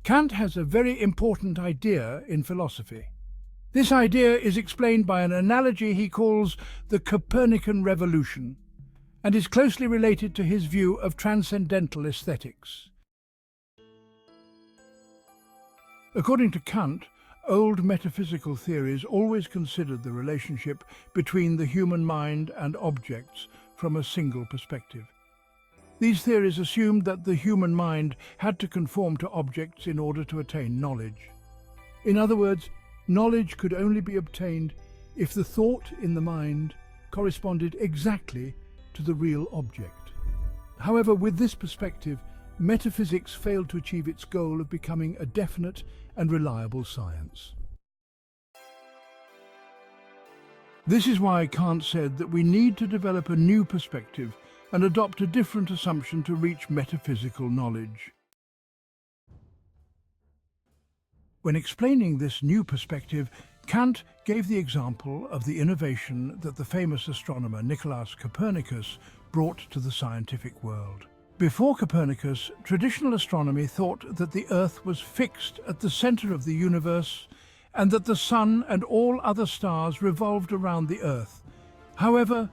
Kant has a very important idea in philosophy. This idea is explained by an analogy he calls the Copernican Revolution, and is closely related to his view of transcendental aesthetics. According to Kant, old metaphysical theories always considered the relationship between the human mind and objects from a single perspective. These theories assumed that the human mind had to conform to objects in order to attain knowledge. In other words, knowledge could only be obtained if the thought in the mind corresponded exactly to the real object. However, with this perspective, metaphysics failed to achieve its goal of becoming a definite and reliable science. This is why Kant said that we need to develop a new perspective and adopt a different assumption to reach metaphysical knowledge. When explaining this new perspective, Kant gave the example of the innovation that the famous astronomer Nicolaus Copernicus brought to the scientific world. Before Copernicus, traditional astronomy thought that the Earth was fixed at the center of the universe and that the Sun and all other stars revolved around the Earth. However,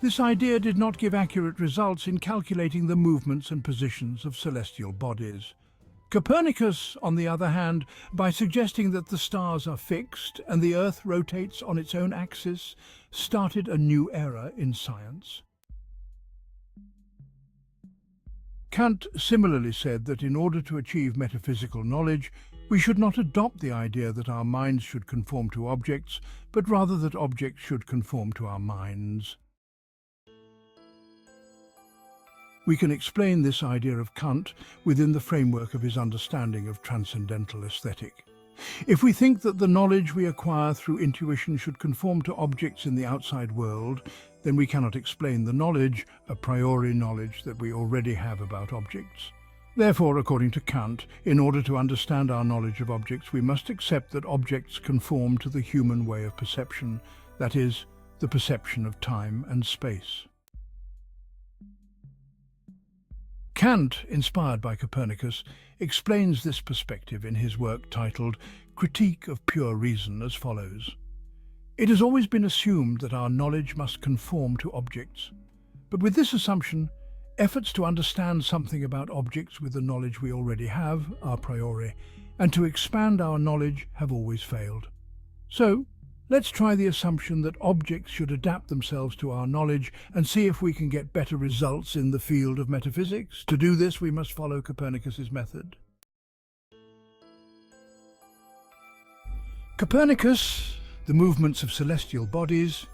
this idea did not give accurate results in calculating the movements and positions of celestial bodies. Copernicus, on the other hand, by suggesting that the stars are fixed and the Earth rotates on its own axis, started a new era in science. Kant similarly said that in order to achieve metaphysical knowledge, we should not adopt the idea that our minds should conform to objects, but rather that objects should conform to our minds. We can explain this idea of Kant within the framework of his understanding of transcendental aesthetic. If we think that the knowledge we acquire through intuition should conform to objects in the outside world, then we cannot explain the knowledge, a priori knowledge, that we already have about objects. Therefore, according to Kant, in order to understand our knowledge of objects, we must accept that objects conform to the human way of perception, that is, the perception of time and space. Kant, inspired by Copernicus, explains this perspective in his work titled Critique of Pure Reason as follows. It has always been assumed that our knowledge must conform to objects, but with this assumption, efforts to understand something about objects with the knowledge we already have, a priori, and to expand our knowledge have always failed. So, let's try the assumption that objects should adapt themselves to our knowledge and see if we can get better results in the field of metaphysics. To do this, we must follow Copernicus's method. Copernicus, the movements of celestial bodies,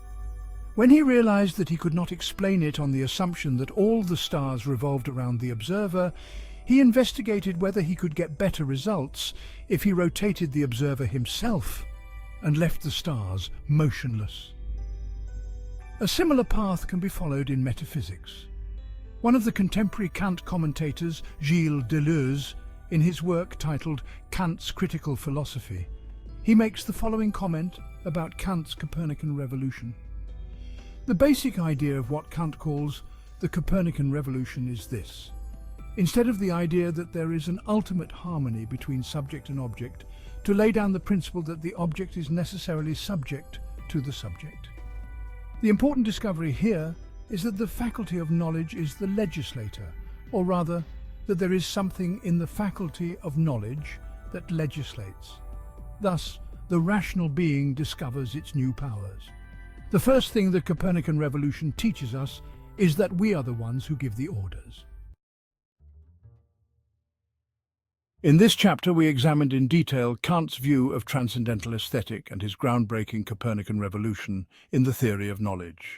when he realized that he could not explain it on the assumption that all the stars revolved around the observer, he investigated whether he could get better results if he rotated the observer himself and left the stars motionless. A similar path can be followed in metaphysics. One of the contemporary Kant commentators, Gilles Deleuze, in his work titled Kant's Critical Philosophy, he makes the following comment about Kant's Copernican Revolution. The basic idea of what Kant calls the Copernican Revolution is this. Instead of the idea that there is an ultimate harmony between subject and object, to lay down the principle that the object is necessarily subject to the subject. The important discovery here is that the faculty of knowledge is the legislator, or rather, that there is something in the faculty of knowledge that legislates. Thus, the rational being discovers its new powers. The first thing the Copernican Revolution teaches us is that we are the ones who give the orders. In this chapter, we examined in detail Kant's view of transcendental aesthetic and his groundbreaking Copernican revolution in the theory of knowledge.